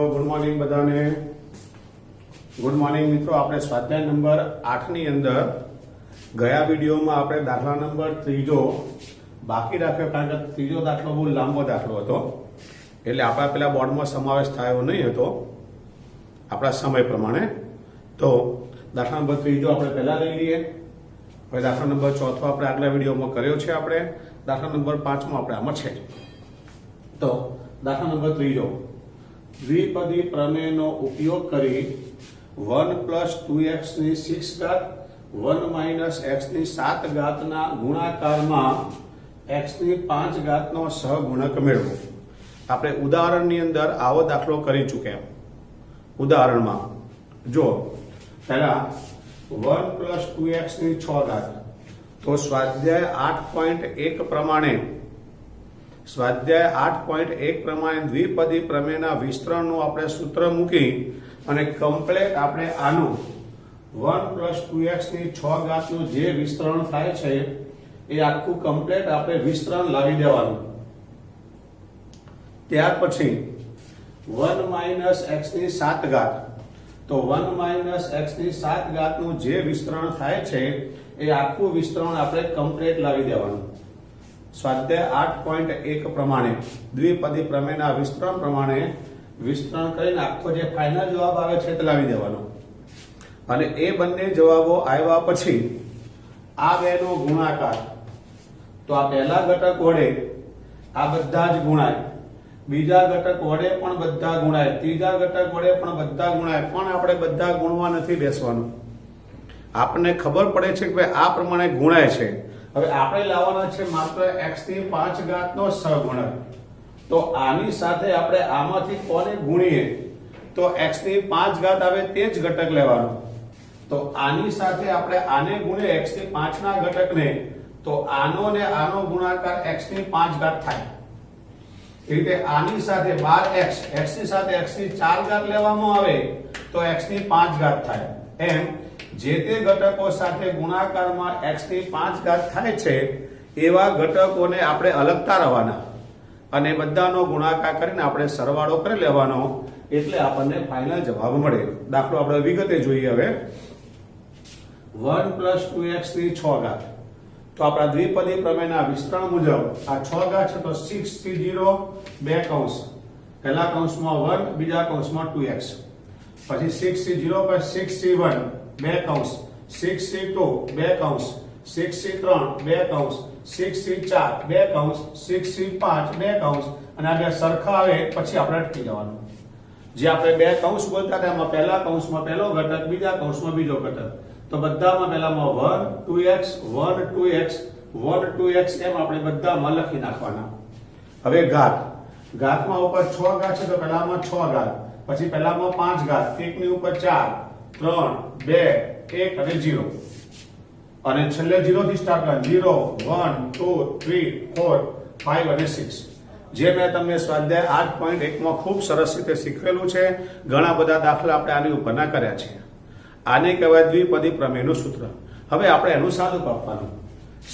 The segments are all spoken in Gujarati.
મિત્રો ગુડ મોર્નિંગ બધાને. ગુડ મોર્નિંગ મિત્રો. આપણે સ્વાધ્યાય નંબર 8 ની અંદર ગયા વિડીયોમાં આપણે દાખલા નંબર 3 બાકી રાખ્યો, કારણ કે ત્રીજો દાખલો બહુ લાંબો દાખલો હતો, એટલે આપણા પેલા બોર્ડમાં સમાવેશ થયો નહીં હતો આપણા સમય પ્રમાણે. તો દાખલા નંબર 3 આપણે પહેલા લઈ લઈએ. હવે દાખલા નંબર 4 આપણે આગલા વિડીયોમાં કર્યો છે. આપણે દાખલા નંબર 5 આપણે આમાં છે. તો દાખલા નંબર 3, દ્વિપદી પ્રમેયનો ઉપયોગ કરી 1 + 2x ની 6 ઘાત 1 - x ની 7 ઘાતના ગુણાકારમાં x ની 5 ઘાતનો સહગુણક મેળવો. આપણે ઉદાહરણની અંદર આવો દાખલો કરી ચૂક્યા. ઉદાહરણમાં જો પહેલા 1 + 2x ની 6 ઘાત, તો સ્વાધ્યાય 8.1 પ્રમાણે દ્વિપદી પ્રમેયના વિસ્તરણનું આપણે સૂત્ર મૂકી અને કમ્પ્લેટ આપણે આનું 1 + 2x ની 6 ઘાતનું જે વિસ્તરણ થાય છે એ આખું કમ્પ્લેટ આપણે વિસ્તરણ લાવી દેવાનું. ત્યાર પછી 1 - x ની 7 ઘાત, તો 1 - x ની 7 ઘાતનું જે વિસ્તરણ થાય છે એ આખું વિસ્તરણ આપણે કમ્પ્લેટ લાવી દેવાનું. સ્વાધ્યાય 8.1 પ્રમાણે દ્વિપદી પ્રમેયના વિસ્તરણ પ્રમાણે વિસ્તરણ કરીને આખો જે ફાઇનલ જવાબ આવે છે તે લાવી દેવાનો. અને એ બંને જવાબો આવ્યા પછી આ બેનો ગુણાકાર, તો આ પહેલા ઘટક વડે આ બધા જ ગુણાય, બીજા ઘટક વડે પણ બધા ગુણાય, ત્રીજા ઘટક વડે પણ બધા ગુણાય, પણ આપણે બધા ગુણવા નથી બેસવાનું. આપણને ખબર પડે છે કે આ પ્રમાણે ગુણાય છે. હવે આપણે લાવવાના છે માત્ર x ની 5 ઘાતનો સહગુણક. તો આની સાથે આપણે આમાંથી કોને ગુણીએ તો x ની 5 ઘાત આવે તે જ ઘટક લેવાનો. તો આની સાથે આપણે આને ગુણીએ x ની 5 ના ઘટકને, તો આનો ને આનો ગુણાકાર x ની 5 ઘાત થાય. એ રીતે આની સાથે 12x, x ની સાથે x ની 4 ઘાત લેવામાં આવે તો x ની 5 ઘાત થાય. એમ જે તે ઘટકો સાથે ગુણાકારમાં x ની 5 ઘાત થાય છે એવા ઘટકોને આપણે અલગતા રહેવાના અને બધાનો ગુણાકાર કરીને આપણે સરવાળો કરી લેવાનો, એટલે આપણને ફાઇનલ જવાબ મળે. દાખલો આપણે વિગતે જોઈએ. હવે 1 + 2x ની 6 ઘાત, તો આપણા દ્વિપદી પ્રમેયના વિસ્તરણ મુજબ આ 6 ઘાત છે તો 6c0 બે કૌંસ, પહેલા કૌંસમાં 1, બીજા કૌંસમાં 2x, પછી 6c0 પર 6c1 બે કૌંસ, 6c2 બે કૌંસ, 6c3 બે કૌંસ, 6c4 બે કૌંસ, 6c5 બે કૌંસ, અને આ બે સરખા આવે પછી આપણે અટકી જવાનું. જે આપણે બે કૌંસ બોલતા હતા એમાં પહેલા કૌંસમાં પહેલો ઘટક, બીજા કૌંસમાં બીજો ઘટક. તો બધામાં પહેલામાં 1 2x 1 2x 1 2x એમ આપણે બધામાં લખી નાખવાના. હવે ઘાત, ઘાતમાં ઉપર 6 ઘાત છે તો પહેલામાં 6 ઘાત, પછી પહેલામાં 5 ઘાત, 1 ની ઉપર 4 3 2 1 અને 0, અને છેલ્લે 0 થી સ્ટાર્ટ કરવાનું. 0 1 2 3 4 5 અને 6. જે મેં તમને સ્વાધ્યાય 8.1 માં ખૂબ સરસ રીતે શીખવેલું છે. ઘણા બધા દાખલા આપણે આની ઉપરના કર્યા છે. આને કહેવાય દ્વિપદી પ્રમેયનું સૂત્ર. હવે આપણે એનું સાદું આપવાનું.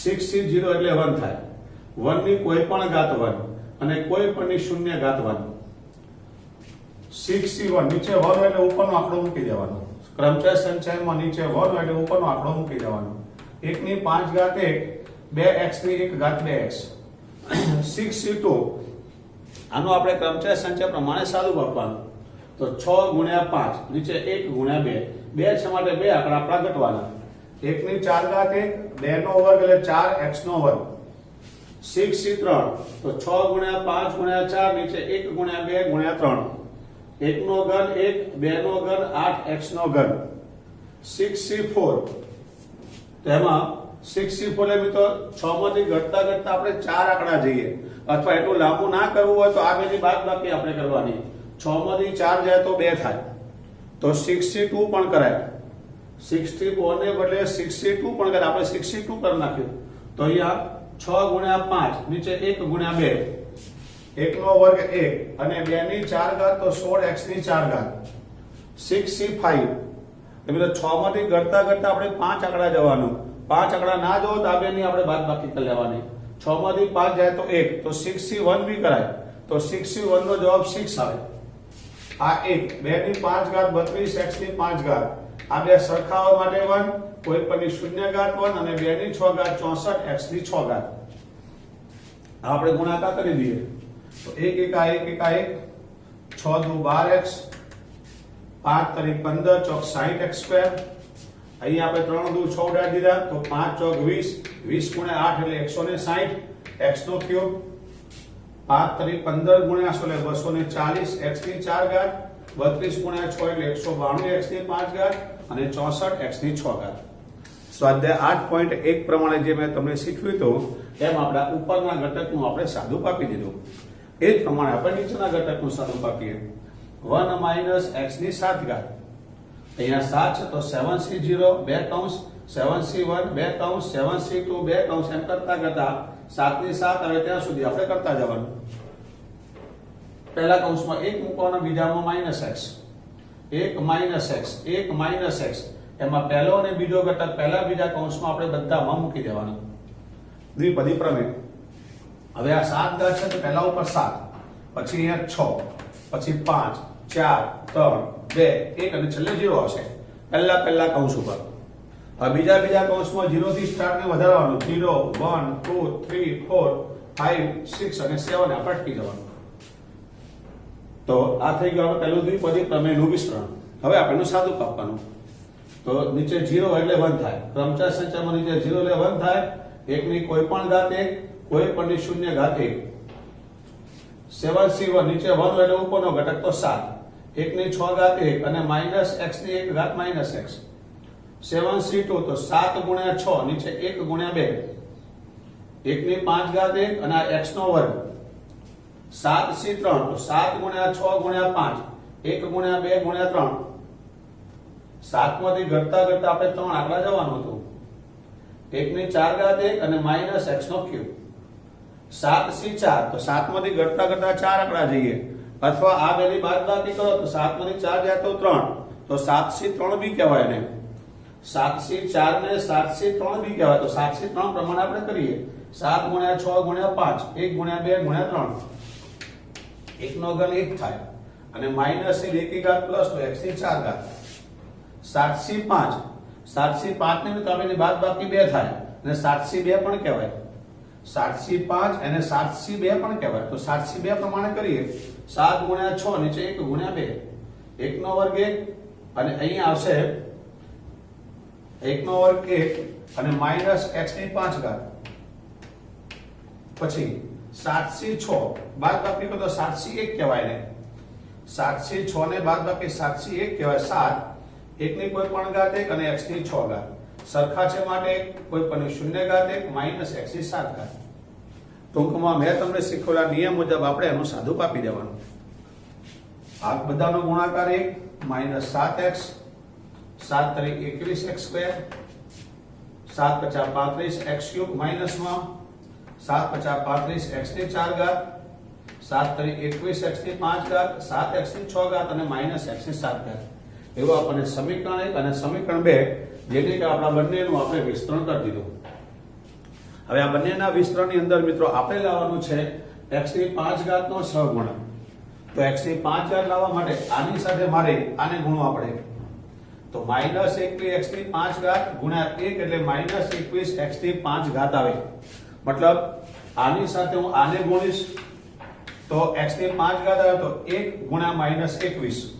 6c0 એટલે 1 થાય, 1 ની કોઈ પણ ઘાત 1 અને કોઈ પણ ની શૂન્ય ઘાત 1. 6c1 નીચે 1 એટલે ઉપરનો આંકડો મૂકી દેવાનો. ક્રમચય સંચયમાં નીચે 1 એટલે ઉપરનો આંકડો મૂકી દેવાનો. 1 ની 5 ઘાત 1, 2x ની 1 ઘાત 2x. 6c2 આનું આપણે ક્રમચય સંચય પ્રમાણે સાદું આપવાનું. તો 6 × 5 નીચે 1 × 2, 2 છે માટે 2 આંકડા આપણા ઘટવાના. 1 ની 4 ઘાત 1, 2 નો વર્ગ એટલે 4x નો વર્ગ. 6c3 તો 6 × 5 × 4 નીચે 1 × 2 × 3, 1 નો ઘન 1, 2 નો ઘન 8x નો ઘન. 6c4 તેમાં 6c4 એટલે મિત્રો 6 માંથી ઘટતા ઘટતા આપણે 4 આંકડા જઈએ, અથવા એટલું લાંબુ ના કરવું હોય તો આ બેની બાદબાકી આપણે કરવાની. 6 માંથી 4 જાય તો 2 થાય, તો 6c2 પણ કરાય. 64 ને બદલે 6c2 પણ કરાય. આપણે 6c2 કરી નાખ્યું તો અહીંયા 6 × 5 નીચે 1 × 2, 1 નો વર્ગ 1 અને 2 ની 4 ઘાત તો 16x ની 4 ઘાત. 6c5 એટલે 6 માંથી ઘટતા ઘટતા આપણે 5 આંકડા જવાનું. 5 આંકડા ના જો તો આ બેની આપણે બાદબાકી કરી લેવાની. 6 માંથી 5 જાય તો 1, તો 6c1 બી કરાય. તો 6c1 નો જવાબ 6 આવે. આ 1 2 ની 5 ઘાત 32 x ની 5 ઘાત આ બે સરખાવવા માટે 1 કોઈ પરની શૂન્ય ઘાત 1 અને 2 ની 6 ઘાત 64 x ની 6 ઘાત આપણે ગુણાકાર કરી દઈએ તો 1 1 આ 1 1 આ 1 6 દુ 12x 5 તરી 15 ચોક 60x સ્ક્વેર અહીંયા આપણે 3 દુ 6 ઉડાડી દીધા તો 5 ચોક 20 20 ગુણ્યા 8 એટલે 160 x નો ક્યુબ 5 તરી 15 ગુણ્યા 16 240 x ની 4 ઘાત 32 ગુણ્યા 6 એટલે 192 x ની 5 ઘાત અને 64 x ની 6 ઘાત સ્વાધ્યાય 8.1 પ્રમાણે જે મેં તમને શીખવ્યું હતું એમ આપણે ઉપરના ઘટકનું આપણે સાદું આપી દીધું એ જ પ્રમાણે આપણે નીચેના ઘટકનું સાદું આપીએ 1 માઈનસ x ની 7 ઘાત અહીંયા 7 છે તો 7c0 બે કૌંસ 7c1 બે કૌંસ 7c2 બે કૌંસ એમ કરતા કરતા 7 ની 7 આવે ત્યાં સુધી આપણે કરતા જવાનું પહેલા કૌંસમાં 1 મૂકવાનો બીજામાં minus x 1 minus x 1 minus x એમાં પહેલો અને બીજો ઘટક પહેલા બીજા કૌંસમાં આપણે બધામાં મૂકી દેવાના દ્વિપદી પ્રમેય હવે આ 7 ઘાત છે તો પહેલા ઉપર 7 પછી અહીંયા 6 પછી 5 4 3 2 1 અને છેલ્લે 0 હશે પહેલા કૌંસ ઉપર હવે બીજા કૌંસમાં 0 થી સ્ટાર્ટ ને વધારવાનું 0 1 2 3 4 5 6 અને 7 આપણે અટકી જવાનું તો આ થઈ ગયું આપણે પહેલું દ્વિપદી પ્રમેયનું વિસ્તરણ હવે આપણે સાદું કાપવાનું તો નીચે 0 એટલે 1 થાય ક્રમચય સંખ્યામાં નીચે 0 એટલે 1 થાય 1 ની કોઈ પણ ઘાત 1 કોઈ પણ ની શૂન્ય ઘાત 1 7c1 નીચે 1 એટલે ઉપરનો ઘટક તો 7 1 ની 6 ઘાત 1 અને માઈનસ x ની 1 ઘાત માઈનસ x 7c2 તો 7 ગુણ્યા 6 નીચે 1 ગુણ્યા 2 1 ની 5 ઘાત 1 અને આ x નો વર્ગ 7c3 તો 7 ગુણ્યા 6 ગુણ્યા 5 1 ગુણ્યા 2 ગુણ્યા 3 7 માંથી ઘટતા ઘટતા આપણે 3 આગળ જવાનું હતું 1 ની 4 ઘાત 1 અને માઈનસ x નો ક્યુબ 7c4 તો 7 માંથી ઘટતા ઘટતા 4 આંકડા જઈએ અથવા આ બેની બાદબાકી કરો તો 7 માંથી 4 જાય તો 3 તો 7c3 બી કહેવાય ને 7c4 ને 7c3 બી કહેવાય તો 7c3 પ્રમાણે આપણે કરીએ 7 ગુણ્યા 6 ગુણ્યા 5 1 ગુણ્યા 2 ગુણ્યા 3 1 નો ઘન 1 થાય અને માઈનસ ની 1 ઘાત પ્લસ તો x ની 4 ઘાત 7c5 ને તો આપણે બાદબાકી 2 થાય અને 7c2 પણ કહેવાય 7c5 અને 7c2 પણ કહેવાય તો 7c2 પ્રમાણે કરીએ 7 ગુણ્યા 6 નીચે 1 ગુણ્યા 2 1 નો વર્ગ 1 અને અહીંયા આવશે 1 નો વર્ગ 1 અને માઈનસ x ની 5 ઘાત પછી 7c6 બાદબાકી કરો તો 7c1 કહેવાય ને 7c6 ને બાદબાકી 7c1 કહેવાય 7 1 ની કોઈ પણ ઘાત 1 અને x ની 6 ઘાત સરખા છે માટે કોઈ પણ શૂન્ય ઘાત 1 માઈનસ x ની 7 ઘાત ટૂંકમાં મેં તમને શીખવેલા નિયમ મુજબ આપણે એનું સાદું આપી દેવાનું આ બધાનો ગુણાકાર 1 માઈનસ 7x 7 તરી 21x square 7 50 35 x cube માઈનસમાં 7 50 35 x ની 4 ઘાત 7 તરી 21 x ની 5 ઘાત 7 x ની 6 ઘાત અને માઈનસ x ની 7 ઘાત એવું આપણને સમીકરણ 1 અને સમીકરણ 2 જેની કે આપણા બંનેનું આપણે વિસ્તરણ કરી દીધું હવે આ બંનેના વિસ્તરણની અંદર મિત્રો આપણે લાવવાનું છે x ની 5 ઘાતનો સહગુણક તો x ની 5 ઘાત લાવવા માટે આની સાથે મારે આને ગુણવા પડે તો માઈનસ 21 x ની 5 ઘાત ગુણ્યા 1 એટલે માઈનસ 21 x ની 5 ઘાત આવે મતલબ આની સાથે હું આને ગુણીશ તો x ની 5 ઘાત આવે તો 1 ગુણ્યા માઈનસ 21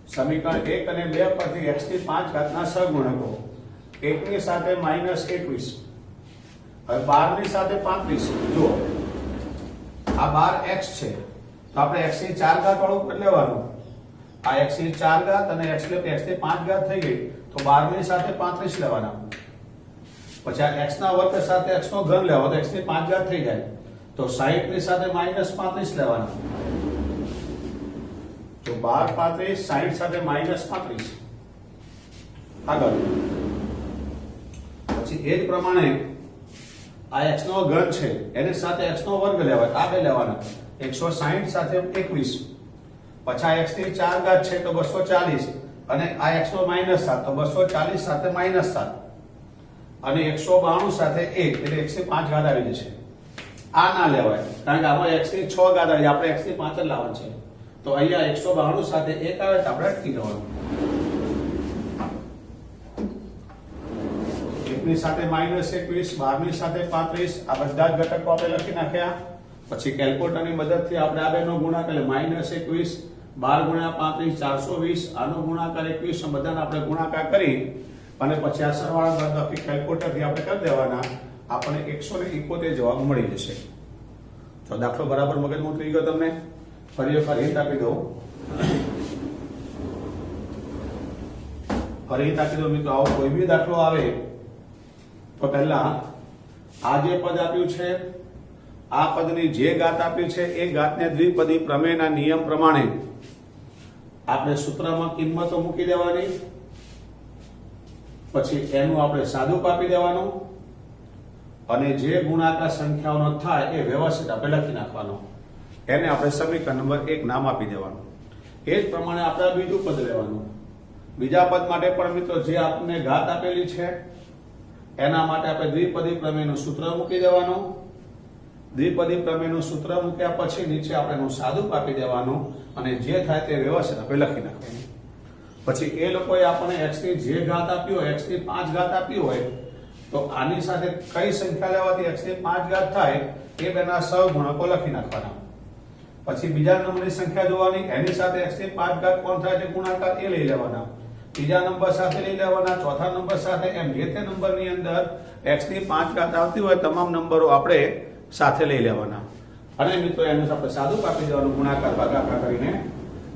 સમીકરણ 1 અને 2 પરથી x ની 5 ઘાતના સહગુણકો 1 ની સાથે માઈનસ 21 હવે 12 ની સાથે 35 જુઓ આ 12 x છે તો આપણે x ની 4 ઘાત વાળું કરી લેવાનું આ x ની 4 ઘાત અને x ની 5 ઘાત થઈ ગઈ તો 12 ની સાથે 35 લેવાના પછી આ x ના વર્ગ સાથે x નો ઘન લેવો તો x ની 5 ઘાત થઈ જાય તો 60 ની સાથે માઈનસ 35 લેવાના તો 12 35 60 સાથે માઈનસ 35 આગળ પછી એ જ પ્રમાણે આ x નો ઘન છે એની સાથે x નો વર્ગ લેવાય આ બે લેવાના 160 સાથે 21 પછી x ની 4 ઘાત છે તો 240 અને આ x નો માઈનસ 7 તો 240 સાથે માઈનસ 7 અને 192 સાથે 1 એટલે 105 ઘાત આવી જશે આ ના લેવાય કારણ કે આમાં x ની 6 ઘાત આવી, આપણે x ની 5 જ લાવવાનું છે. તો અહીંયા 192 સાથે 1 આવે તો આપણે અટકી જવાનું. 1 ની સાથે -21, 12 ની સાથે 35, આ બધા જ ઘટકો આપણે લખી નાખ્યા. પછી કેલ્ક્યુલેટરની મદદથી આપણે આ બેનો ગુણાકાર એટલે -21 12 × 35 420, આનો ગુણાકાર 21, બધાને આપણે ગુણાકાર કરી અને પછી આ સરવાળા બાદબાકી કેલ્ક્યુલેટરથી આપણે કરી દેવાના. આપણને 171 જવાબ મળી જશે. તો દાખલો બરાબર મગજમાં ઉતરી ગયો તમને? ફરી એકવાર હિંટ આપી દઉં. મિત્રો, આવો કોઈ બી દાખલો આવે તો પહેલા આ જે પદ આપ્યું છે, આ પદની જે ઘાત આપી છે એ ઘાતને દ્વિપદી પ્રમેયના નિયમ પ્રમાણે આપણે સૂત્રમાં કિંમતો મૂકી દેવાની. પછી એનું આપણે સાદું કાપી દેવાનું અને જે ગુણાકાર સંખ્યાઓનો થાય એ વ્યવસ્થિત આપણે લખી નાખવાનો. એને આપણે સમીકરણ નંબર 1 નામ આપી દેવાનું. એ જ પ્રમાણે આપણે બીજું પદ લેવાનું. બીજા પદ માટે પણ મિત્રો જે આપણને ઘાત આપેલી છે એના માટે આપણે દ્વિપદી પ્રમેયનું સૂત્ર મૂકી દેવાનું. દ્વિપદી પ્રમેયનું સૂત્ર મૂક્યા પછી નીચે આપણે એનું સાદું આપી દેવાનું અને જે થાય તે વ્યવસ્થિત આપણે લખી નાખવાનું. પછી એ લોકોએ આપણને x ની જે ઘાત આપી હોય, x ની 5 ઘાત આપી હોય, તો આની સાથે કઈ સંખ્યા લેવાથી x ની 5 ઘાત થાય એ બેના સહગુણકો લખી નાખવાના. પછી બીજા નંબરની સંખ્યા જોવાની, એની સાથે x ની 5 ઘાત કોણ થાય છે ગુણાકાર એ લઈ લેવાના. ત્રીજા નંબર સાથે લઈ લેવાના, ચોથા નંબર સાથે, એમ જે તે નંબરની અંદર x ની 5 ઘાત આવતી હોય તમામ નંબરો આપણે સાથે લઈ લેવાના. અને મિત્રો એનું આપણે સાદું આપી દેવાનું ગુણાકાર ભાગાકાર કરીને,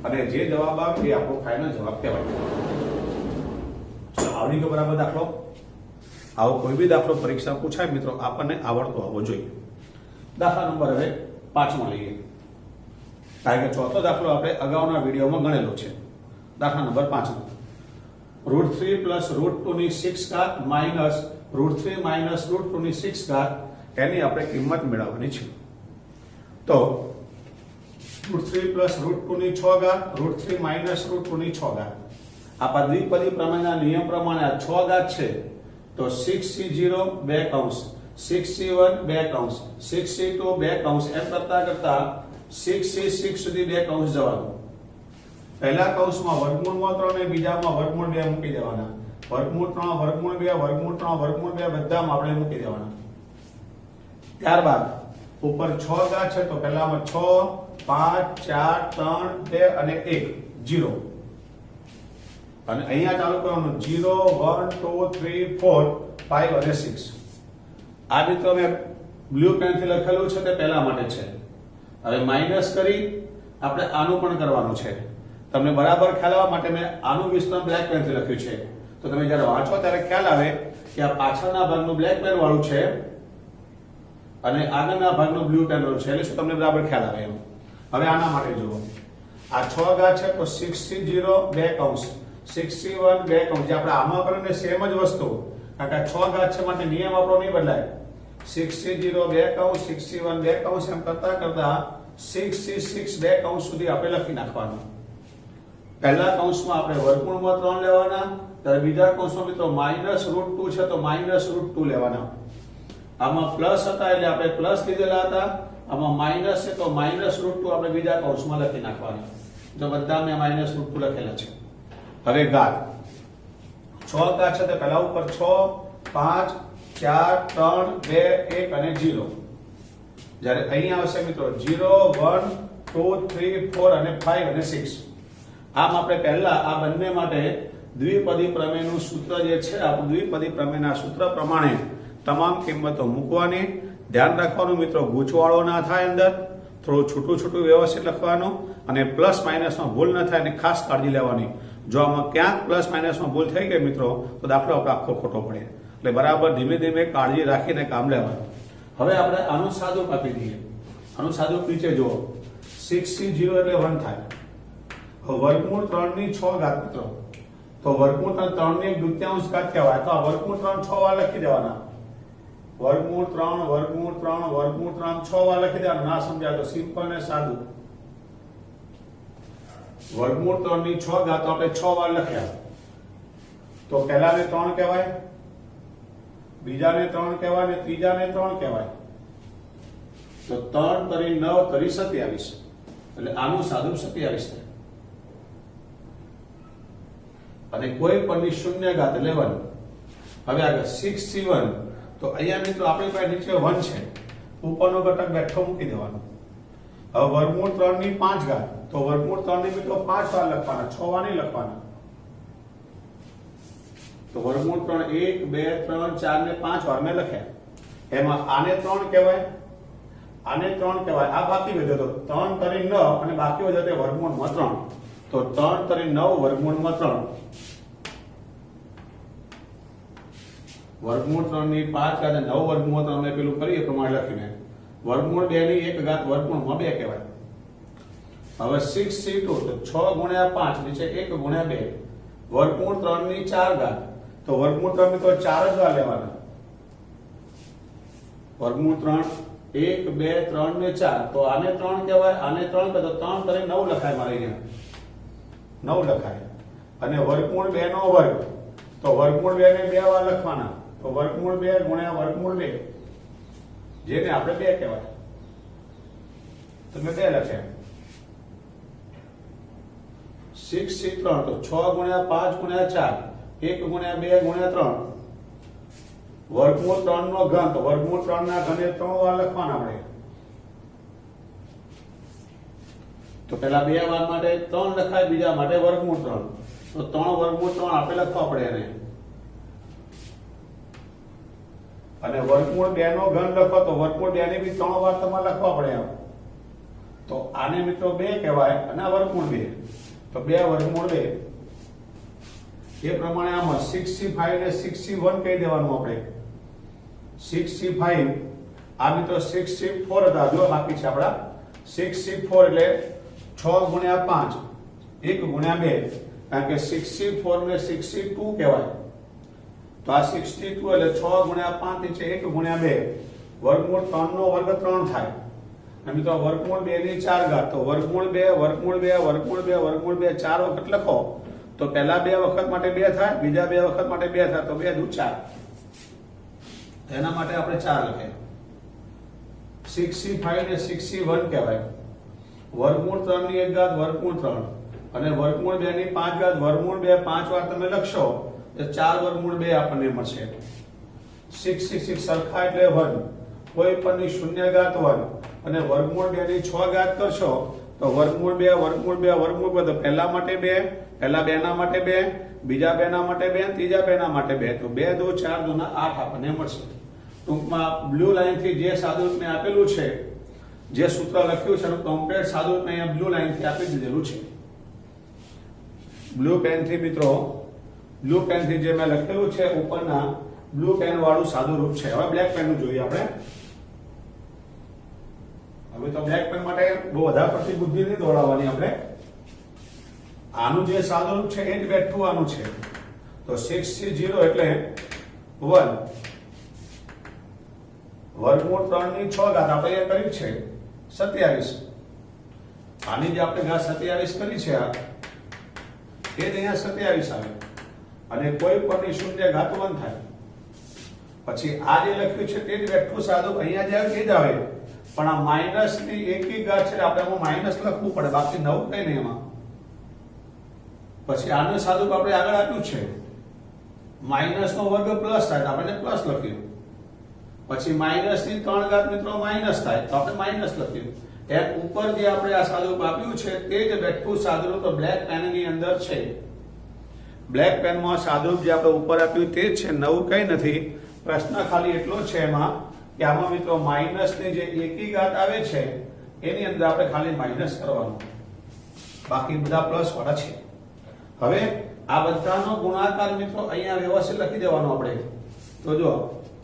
અને જે જવાબ આવે એ આપણો ફાઇનલ જવાબ કહેવાય. આવડી ગયો બરાબર દાખલો? આવો કોઈ બી દાખલો પરીક્ષા પૂછાય મિત્રો આપણને આવડતો આવવો જોઈએ. દાખલા નંબર હવે 5 લઈએ, કારણ કે ચોથો દાખલો આપણે અગાઉના વિડીયોમાં ગણેલો છે. દાખલા નંબર 5, √3 + √2 ની 6 ઘાત માઇનસ √3 - √2 ની 6 ઘાત એની આપણે કિંમત મેળવવાની છે. તો √3 + √2 ની 6 ઘાત, √3 - √2 ની 6 ઘાત. આ દ્વિપદી પ્રમેયના નિયમ પ્રમાણે આ 6 ઘાત છે તો 6c0 2 કૌંસ, 6c1 2 કૌંસ, 6c2 2 કૌંસ, એમ કરતા કરતા 6c6 સુધી 2 કૌંસ જવાનું. પહેલા કૌંસમાં વર્ગમૂળમાં 3 અને બીજામાં વર્ગમૂળ 2 મૂકી દેવાના. વર્ગમૂળ 3 વર્ગમૂળ 2 વર્ગમૂળ 3 વર્ગમૂળ 2 બધામાં આપણે મૂકી દેવાના. ત્યારબાદ ઉપર 6 ઘાત છે તો પહેલામાં 6 5 4 3 2 અને 1 0, અને અહીંયા ચાલુ કરવાનું 0 1 2 3 4 5 અને 6. આ મિત્રો મેં બ્લુ પેનથી લખેલું છે તે પહેલા માટે છે. હવે માઇનસ કરી આપણે આનું પણ કરવાનું છે. તમને બરાબર ખ્યાલ આવવા માટે મેં આનું વિસ્તરણ બ્લેક પેનથી લખ્યું છે. તો તમે જ્યારે વાંચો ત્યારે ખ્યાલ આવે કે આ પાછળના ભાગનું બ્લેક પેન વાળું છે અને આગળના ભાગનું બ્લુ પેન વાળું છે, એટલે શું તમને બરાબર ખ્યાલ આવે એમ. હવે આના માટે જુઓ, આ 6 ઘાત છે તો 6c0 2 કૌંસ, 6c1 2 કૌંસ, જે આપણે આમાં કરીને સેમ જ વસ્તુ, કારણ કે 6 ઘાત છે માટે નિયમ આપણો નહીં બદલાય. 6c0 2 કૌંસ, 6c1 2 કૌંસ, એમ કરતા કરતા 6c6 2 કૌંસ સુધી આપણે લખી નાખવાનું. પહેલા કૌંસમાં આપણે વર્ગમૂળમાં 3 લેવાના, ત્યારે બીજા કૌંસમાં મિત્રો -√2 છે તો -√2 લેવાના. આમાં પ્લસ હતા એટલે આપણે પ્લસ લીધેલા હતા, આમાં માઇનસ છે તો -√2 આપણે બીજા કૌંસમાં લખી નાખવાના. જો બધા મેં -√2 લખેલા છે. હવે ઘાત 6 ઘાત છે તો પહેલા ઉપર 6 5 4 3 2 1 અને 0. જ્યારે અહીં આવશે મિત્રો 0 1 2 3 4 અને 5 અને 6. આમ આપણે પહેલા આ બંને માટે દ્વિપદી પ્રમેયનું સૂત્ર જે છે, આપણું દ્વિપદી પ્રમેયના સૂત્ર પ્રમાણે તમામ કિંમતો મૂકવાની. ધ્યાન રાખવાનું મિત્રો ગૂંચવાળો ના થાય, અંદર થોડું છૂટું છૂટું વ્યવસ્થિત લખવાનું, અને પ્લસ માઇનસમાં ભૂલ ન થાય એની ખાસ કાળજી લેવાની. જો આમાં ક્યાંક પ્લસ માઇનસમાં ભૂલ થઈ ગઈ મિત્રો તો દાખલો આપણે આખો ખોટો પડે. એટલે બરાબર ધીમે ધીમે કાળજી રાખીને કામ લેવાનું. હવે આપણે આનું સાદું આપી દઈએ. આનું સાદું નીચે જુઓ, 6c0 એટલે 1 થાય. વર્ગમૂળ 3 ની 6 ઘાત મિત્રો, તો વર્ગમૂળ 3 ની 1/2 ઘાત કહેવાય. તો આ વર્ગમૂળ 3 6 વાર લખી દેવાના. વર્ગમૂળ 3 વર્ગમૂળ 3 વર્ગમૂળ 3 6 વાર લખી દેવાના. ના સમજાય તો સિમ્પલ ને સાદું. વર્ગમૂળ 3 ની 6 ઘાત આપણે 6 વાર લખ્યા તો પહેલાને 3 કહેવાય, બીજાને 3 કહેવાય, ને ત્રીજાને 3 કહેવાય. તો 3 તરી 9 તરી 27, એટલે આનું સાદુરૂપ 27 થાય. અને કોઈ પણની શૂન્ય ઘાત એટલે 1. હવે આગળ 6c1, તો અહીંયા મિત્રો આપણી પાસે નીચે 1 છે, ઉપરનો ઘટક બેઠો મૂકી દેવાનો. હવે વર્ગમૂળ 3 ની 5 ઘાત, તો વર્ગમૂળ 3 ની મિત્રો 5 વાર લખવાના, 6 વાર નહીં લખવાના. તો વર્ગમૂળ 3 1 2 3 4 ને 5 વાર મેં લખ્યા. એમાં આને 3 કહેવાય, આને 3 કહેવાય. આ બાકી વધ્યો તો 3 તરી 9 અને બાકી વધ્યો તે વર્ગમૂળમાં 3, તો 3 તરી 9 વર્ગમૂળમાં 3. વર્ગમૂળ 3 ની 5 ઘાત અને 9 વર્ગમૂળ 3 મેં પેલું કરીએ પ્રમાણે લખીને વર્ગમૂળ 2 ની 1 ઘાત વર્ગમૂળમાં 2 કહેવાય. હવે 6c2, તો 6 ગુણ્યા 5 નીચે 1 ગુણ્યા 2, વર્ગમૂળ 3 ની 4 ઘાત, તો વર્ગમૂળ 3 તો 4 જ વાર લેવાના. વર્ગમૂળ 3 1 2 3 ને 4, તો આને 3 કહેવાય, આને 3 કહે તો 3 તરી 9 લખાય. મારે અહીંયા 9 લખાય. અને વર્ગમૂળ 2 નો વર્ગ, તો વર્ગમૂળ 2 ને 2 વાર લખવાના, તો વર્ગમૂળ 2 ગુણ્યા વર્ગમૂળ 2, જેને આપણે 2 કહેવાય, તો મેં 2 લખ્યા. 6c3, તો 6 ગુણ્યા 5 ગુણ્યા 4, 1 ગુણ્યા 2 ગુણ્યા 3, વર્ગમૂળ 3 નો ઘન, તો વર્ગમૂળ 3 ના ઘને 3 વાર લખવાના આપણે. તો પેલા 2 વાર માટે 3 લખાય, બીજા માટે વર્ગમૂળ 3, તો 3 વર્ગમૂળ 3 આપણે લખવા પડે એને. અને વર્ગમૂળ 2 નો ઘન લખો, તો વર્ગમૂળ 2 ને બી 3 વાર તમારે લખવા પડે એમ. તો આને મિત્રો 2 કહેવાય, અને આ વર્ગમૂળ 2, તો 2 વર્ગમૂળ 2. એ પ્રમાણે આમાં 6c5 ને 6c1 કહી દેવાનું આપણે. 6c5 આ મિત્રો 6c4 હતા, જો બાકી છે આપડા 6c4, એટલે 6 ગુણ્યા 5 1 ગુણ્યા 2, કારણ કે 6c4 ને 6c2 કહેવાય. તો આ 62 એટલે 6 ગુણ્યા 5 નીચે 1 ગુણ્યા 2, વર્ગમૂળ 3 નો વર્ગ 3 થાય. અને મિત્રો વર્ગમૂળ 2 ની 4 ઘાત, તો વર્ગમૂળ 2 વર્ગમૂળ 2 વર્ગમૂળ 2 વર્ગમૂળ 2 4 વખત લખો, તો પહેલા 2 વખત માટે 2 થાય, બીજા 2 વખત માટે 2 થાય, તો 2 દુ 4. એના માટે આપણે 4 લખીએ. 6c5 ને 6c1 કહેવાય. વર્ગમૂળ 3 ની 1 ઘાત વર્ગમૂળ 3, અને વર્ગમૂળ 2 ની 5 ઘાત વર્ગમૂળ 2 5 વાર તમે લખશો તો 4 વર્ગમૂળ 2 આપણને મળશે. 6 સરખા એટલે 1, કોઈ પણની શૂન્ય ઘાત 1, અને વર્ગમૂળ 2 ની 6 ઘાત કરશો તો વર્ગમૂળ 2 વર્ગમૂળ 2 વર્ગમૂળ 2, તો પહેલા માટે 2, પહેલા 2 ના માટે 2, બીજા 2 ના માટે 2, ત્રીજા 2 ના માટે 2, તો 2 2 4 2 8 આપણને મળશે. ટૂંકમાં બ્લુ લાઈન થી જે સાદુરૂપ મેં આપેલું છે, જે સૂત્ર લખ્યું છે એનું કમ્પ્લીટ સાદુરૂપ મેં અહીંયા બ્લુ લાઈન થી આપી દીધેલું છે. બ્લુ પેન થી મિત્રો, બ્લુ પેન થી જે મેં લખેલું છે ઉપરના બ્લુ પેન વાળું સાદુરૂપ છે. હવે બ્લેક પેન નું જોઈએ આપણે. હવે તો બ્લેક પેન માટે બહુ વધારે પડતી બુદ્ધિ નહીં દોડાવવાની આપણે. આનું જે સાદુરૂપ છે એ જ બેઠું આનું છે. તો 6c0 એટલે 1, વર્ગમૂળ 3 ની 6 ઘાત આપણે અહીંયા કરી છે 27. આની જે આપણે ઘાત 27 કરી છે, આ એ જ અહીંયા 27 આવે. અને કોઈ પણની શૂન્ય ઘાત 1 થાય. પછી આ જે લખ્યું છે તે જ બેઠું સાદું અહીંયા જે આવે તે જ આવે, પણ આ માઈનસ ની એકી ઘાત છે, આપણે આમાં માઈનસ લખવું પડે, બાકી 9 કઈ નહીં એમાં. પછી આનું સાદું આપણે આગળ આપ્યું છે, માઈનસ નો વર્ગ પ્લસ થાય, આપણે પ્લસ લખ્યું. પછી માઈનસ ની 3 ઘાત મિત્રો માઈનસ થાય, તો આપણે માઈનસ લખ્યું. એમ ઉપર જે આપણે આ સાદુરૂપ આપ્યું છે તે જ બેઠું સાદુરૂપ તો બ્લેક પેન ની અંદર છે. બ્લેક પેન માં સાદુરૂપ જે આપણે ઉપર આપ્યું તે જ છે, નવું કઈ નથી. પ્રશ્ન ખાલી એટલો છે એમાં કે આમાં મિત્રો માઈનસ ની જે એકી ઘાત આવે છે એની અંદર આપણે ખાલી માઈનસ કરવાનું, બાકી બધા પ્લસ વાળા છે. હવે આ બધાનો ગુણાકાર મિત્રો અહીંયા વ્યવસ્થિત લખી દેવાનો આપણે. તો જો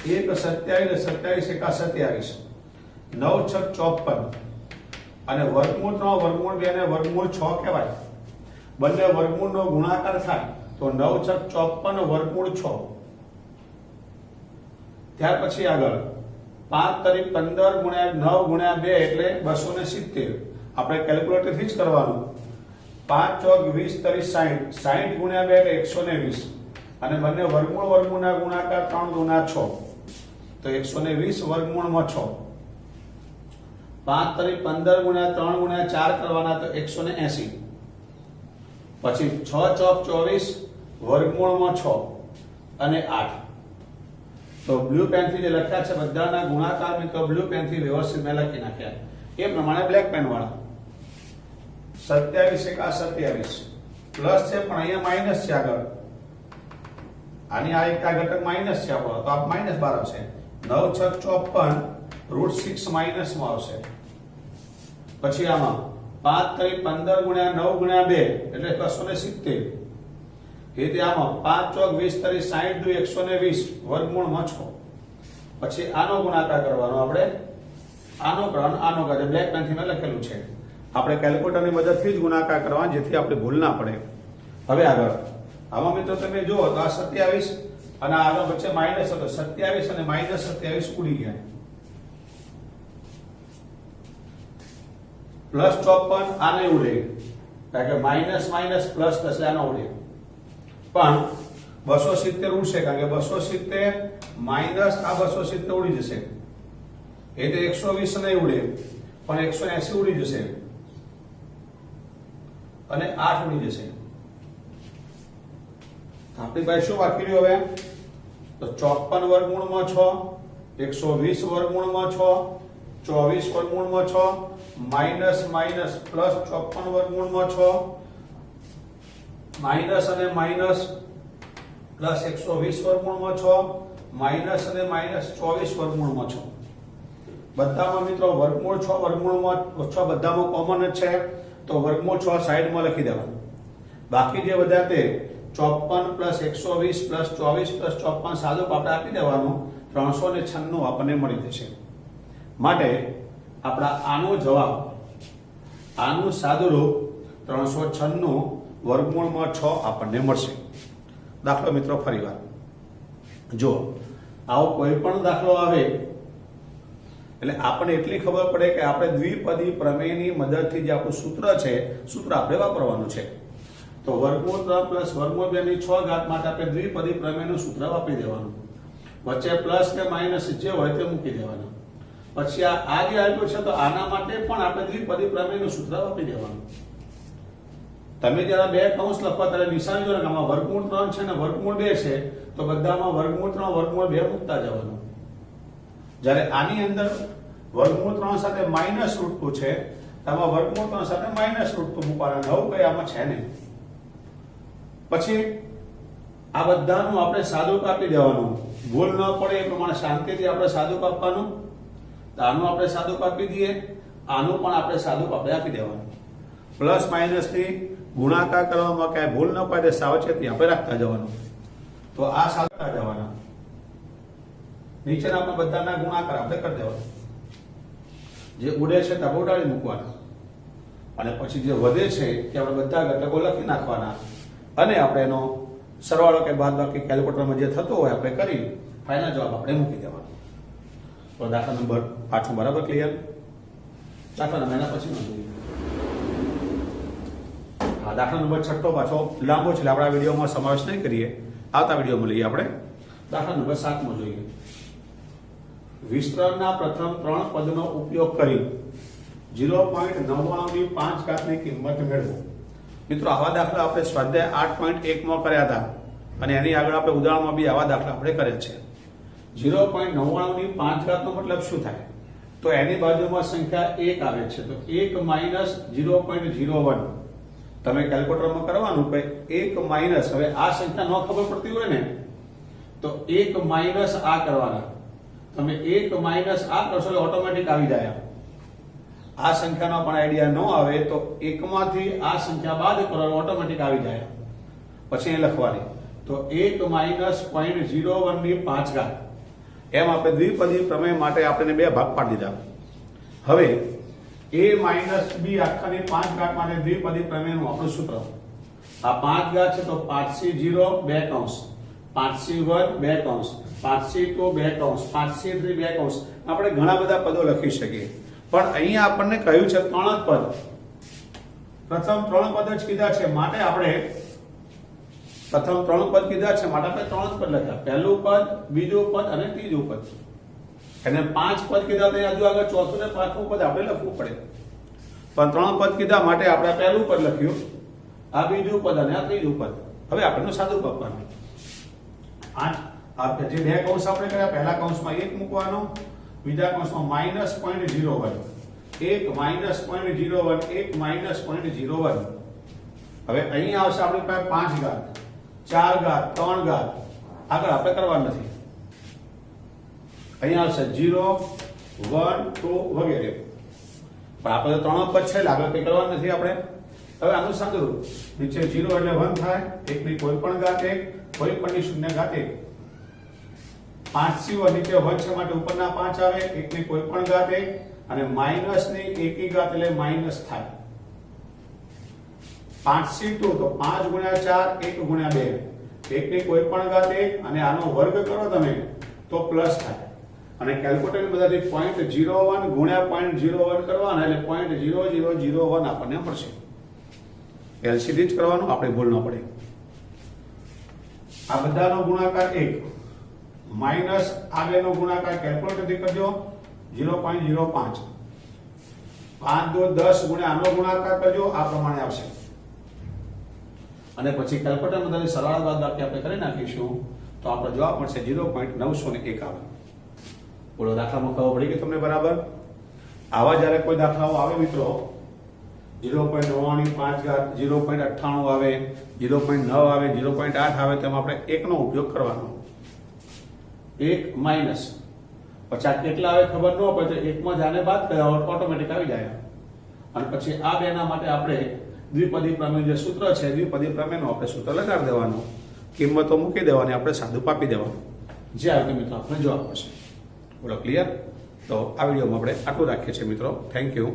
1 27 27 એકા 27, 9 6 54, અને વર્ગમૂળ 3 વર્ગમૂળ 2 ને વર્ગમૂળ 6 કહેવાય. બંને વર્ગમૂળનો ગુણાકાર થાય તો 9 6 54 વર્ગમૂળ 6. ત્યાર પછી આગળ 5 તરી 15 ગુણ્યા 9 ગુણ્યા 2 એટલે 270. આપણે કેલ્ક્યુલેટર થી જ કરવાનું. 5 ચોક 20 તરી 60, 60 ગુણ્યા 2 એટલે 120, અને બંને વર્ગમૂળના ગુણાકાર 3 ગુણ્યા 6, તો 120 વર્ગમૂળમાં 6. 5 તરી 15 ગુણ્યા 3 ગુણ્યા 4 કરવાના તો 180. પછી 6 ચોક 24 વર્ગમૂળમાં 6 અને 8. તો બ્લુ પેન થી જે લખ્યા છે બધાના ગુણાકાર મિત્રો બ્લુ પેન થી વ્યવસ્થિત મેં લખી નાખ્યા. એ પ્રમાણે બ્લેક પેન વાળા 27 એકા 27 પ્લસ છે પણ અહીંયા માઈનસ છે આગળ. આની આ એક ઘટક માઈનસ છે આપણો તો આ -12 આવશે. 9 6 54 √6 માઈનસ માં આવશે. પછી આમાં 5 તરી 15 ગુણ્યા 9 ગુણ્યા 2 એટલે 270. એટલે આમાં 5 ચોક 20 તરી 60 દુ 120 વર્ગમૂળમાં 6. પછી આનો ગુણાકાર કરવાનો આપણે આનો કરવાનો આનો કરે બ્લેક પેન થી મેં લખેલું છે. આપણે કેલ્ક્યુલેટરની મદદથી જ ગુણાકાર કરવાનો જેથી આપણે ભૂલ ના પડે. હવે આગળ આમાં મિત્રો તમે જુઓ તો આ 27 અને આગળ વચ્ચે માઈનસ હતો 27 અને -27 ઉડી ગયા. +54 આને ઉડે કારણ કે માઈનસ માઈનસ પ્લસ થશે આનો ઉડે. પણ 270 ઉડશે કારણ કે 270 માઈનસ આ 270 ઉડી જશે. એટલે 120 નહીં ઉડે પણ 180 ઉડી જશે અને 8 ઉડી જશે. આપણી પાસે શું બાકી રહ્યું હવે તો 54 વર્ગમૂળમાં 6 120 વર્ગમૂળમાં 6 24 વર્ગમૂળમાં 6 માઈનસ માઈનસ પ્લસ 54 વર્ગમૂળમાં 6 માઈનસ અને માઈનસ પ્લસ 120 વર્ગમૂળમાં 6 માઈનસ અને માઈનસ 24 વર્ગમૂળમાં 6. બધામાં મિત્રો વર્ગમૂળ 6 વર્ગમૂળમાં 6 બધામાં કોમન જ છે તો વર્ગમૂળ 6 સાઈડમાં લખી દેવાનું. બાકી જે બધા તે 54 પ્લસ 120 પ્લસ 24 પ્લસ 54 સાદું આપણે આપી દેવાનું 396 આપણને મળી જશે. માટે આપણા આનો જવાબ આનું સાદું રૂપ 396 વર્ગમૂળમાં 6 આપણને મળશે. દાખલો મિત્રો ફરીવાર જો આવો કોઈ પણ દાખલો આવે એટલે આપણને એટલી ખબર પડે કે આપણે દ્વિપદી પ્રમેયની મદદથી જે આપણું સૂત્ર છે સૂત્ર આપણે વાપરવાનું છે. તો વર્ગમૂળ 3 પ્લસ વર્ગમૂળ 2 ની 6 ઘાત માટે આપણે દ્વિપદી પ્રમેયનું સૂત્ર વાપરી દેવાનું. વચ્ચે પ્લસ કે માઈનસ જે હોય તે મૂકી દેવાનું. પછી આ જે આવ્યું છે તો આના માટે પણ આપણે દ્વિપદી પ્રમેયનું સૂત્ર વાપરી દેવાનું. તમે જ્યારે બે કૌંસ લખો ત્યારે નિશાની જો ને આમાં વર્ગમૂળ 3 છે ને વર્ગમૂળ 2 છે તો બધામાં વર્ગમૂળ 3 વર્ગમૂળ 2 મૂકતા જવાનું. જ્યારે આની અંદર વર્ગમૂળ 3 સાથે માઈનસ √2 છે આમાં વર્ગમૂળ 3 સાથે માઈનસ √2 મૂકવાના. નવું કઈ આમાં છે નહીં. પછી આ બધાનું આપણે સાદું કાપી દેવાનું. ભૂલ ન પડે એ પ્રમાણે શાંતિથી આપણે સાદું કાપવાનું. તો આનું આપણે સાદું કાપી દઈએ આનું પણ આપણે સાદું આપણે આપી દેવાનું. પ્લસ માઈનસ થી ગુણાકાર કરવામાં કઈ ભૂલ ન પડે સાવચેતી આપણે રાખતા જવાનું. તો આ સાદા જવાના નીચેના આપણે બધાના ગુણાકાર આપણે કરી દેવાના. જે ઉડે છે તે ઉડાડી મૂકવાના અને પછી જે વધે છે તે આપણે બધા ઘટકો લખી નાખવાના અને આપણે એનો સરવાળો કે બાદબાકી કેલ્ક્યુલેટરમાં જે થતો હોય આપણે કરી ફાઇનલ જવાબ આપણે મૂકી દેવાનો. તો દાખલા નંબર 8 બરાબર ક્લિયર. દાખલા નંબર એના પછી જોઈએ. હા, દાખલા નંબર 6 પાછો લાંબો છે એટલે આપણે આ વિડીયોમાં સમાવેશ નહીં કરીએ. આવતા વિડીયોમાં લઈએ આપણે. દાખલા નંબર 7 જોઈએ. વિસ્તરણના પ્રથમ 3 પદનો ઉપયોગ કરી 0.99 ની 5 ઘાતની કિંમત મેળવો. મિત્રો આવા દાખલા આપણે સ્વાધ્યાય 8.1 માં કર્યા હતા અને એની આગળ આપણે ઉદાહરણમાં બી આવા દાખલા આપણે કર્યા છે. 0.99 ની 5 ઘાતનો મતલબ શું થાય તો એની બાજુમાં સંખ્યા 1 આવે છે તો 1 માઈનસ 0.01 તમે કેલ્ક્યુલેટરમાં કરવાનું કે 1 માઈનસ હવે આ સંખ્યા ન ખબર પડતી હોય ને તો 1 માઈનસ આ કરવાના. તમે 1 માઈનસ આ કરશો એટલે ઓટોમેટિક આવી જાય. આ સંખ્યાનો પણ આઈડિયા ન આવે તો 1 માંથી આ સંખ્યા બાદ કરો ઓટોમેટિક આવી જાય. પછી એ લખવાની તો 1 માઈનસ 0.01 ની 5 ઘાત એમ આપણે દ્વિપદી પ્રમેય માટે આપણે બે ભાગ પાડી દીધા. હવે a માઈનસ b આખાની 5 ઘાત માટે દ્વિપદી પ્રમેયનું આપણું સૂત્ર આ 5 ઘાત છે તો 5c0 2 કૌંસ 5c1 2 કૌંસ 5c2 2 કૌંસ 5c3 2 કૌંસ આપણે ઘણા બધા પદો લખી શકીએ. પણ અહીંયા આપણને કહ્યું છે 3 જ પદ. પ્રથમ 3 પદ જ કીધા છે માટે આપણે પ્રથમ 3 પદ કીધા છે માટે આપણે 3 જ પદ લખ્યા. પહેલું પદ બીજું પદ અને ત્રીજું પદ. એને 5 પદ કીધા તો હજુ આગળ ચોથું ને પાંચમું પદ આપણે લખવું પડે, પણ 3 પદ કીધા માટે આપણે પહેલું પદ લખ્યું, આ બીજું પદ અને આ ત્રીજું પદ. હવે આપણે સાદું આપવાનું. 8 આ જે બે કૌંસ આપણે કર્યા, પહેલા કૌંસમાં 1 મૂકવાનો, બીજા કૌંસમાં -0.01, 1 -0.01, 1 -0.01. હવે અહીં આવશે આપણી પાસે 5 ઘાત, 4 ઘાત, 3 ઘાત, આગળ આપણે કરવાનું નથી. અહીં આવશે 0, 1, 2 વગેરે, પણ આપણે તો 3 પદ છે એટલે આગળ કંઈ કરવાનું નથી આપણે. હવે આનું સાદું રૂપ, નીચે 0 એટલે 1 થાય, 1 ની કોઈ પણ ઘાત 1, કોઈ પણ ની શૂન્ય ઘાત 1. 5 સિવાય નીચે 1 છે માટે ઉપરના 5 આવે, 1 ની કોઈ પણ ઘાત 1, અને માઈનસ ની એકી ઘાત એટલે માઈનસ થાય. 5c2 તો 5 ગુણ્યા 4, 1 ગુણ્યા 2, 1 ની કોઈ પણ ઘાત 1, અને આનો વર્ગ કરો તમે તો પ્લસ થાય. અને કેલ્ક્યુલેટર બધાથી 0.01 ગુણ્યા 0.01 કરવાના એટલે 0.0001 આપણને મળશે. એલસીડી જ કરવાનું, આપણે ભૂલ ન પડે. આ બધાનો ગુણાકાર 1 માઈનસ આ બેનો ગુણાકાર કેલ્ક્યુલેટરથી કરજો 0.05. 5 2 10 ગુણ્યા આનો ગુણાકાર કરજો, આ પ્રમાણે આવશે. અને પછી કેલ્ક્યુલેટર બધાની સરળ બાદબાકી આપણે કરી નાખીશું તો આપણો જવાબ મળશે 0.901 આવે. બોલો, દાખલામાં ખબર પડી ગઈ તમને બરાબર? આવા જ્યારે કોઈ દાખલાઓ આવે મિત્રો, 0.99 5 ઘાત, 0.98 આવે, 0.9 આવે, 0.8 આવે, તેમાં આપણે 1 નો ઉપયોગ કરવાનો. 1 માઈનસ, પછી આ કેટલા આવે ખબર ન પડે તો 1 માં જાને બાદ કર્યા ઓટોમેટિક આવી જાય. અને પછી આ બેના માટે આપણે દ્વિપદી પ્રમેય જે સૂત્ર છે, દ્વિપદી પ્રમેયનું આપણે સૂત્ર લગાડી દેવાનું, કિંમતો મૂકી દેવાની, આપણે સાદું પાપી દેવાનું. જે આવે મિત્રો આપણે જવાબ મળશે. બોલો, ક્લિયર? તો આ વિડીયોમાં આપણે આટલું રાખીએ છીએ મિત્રો. Thank you.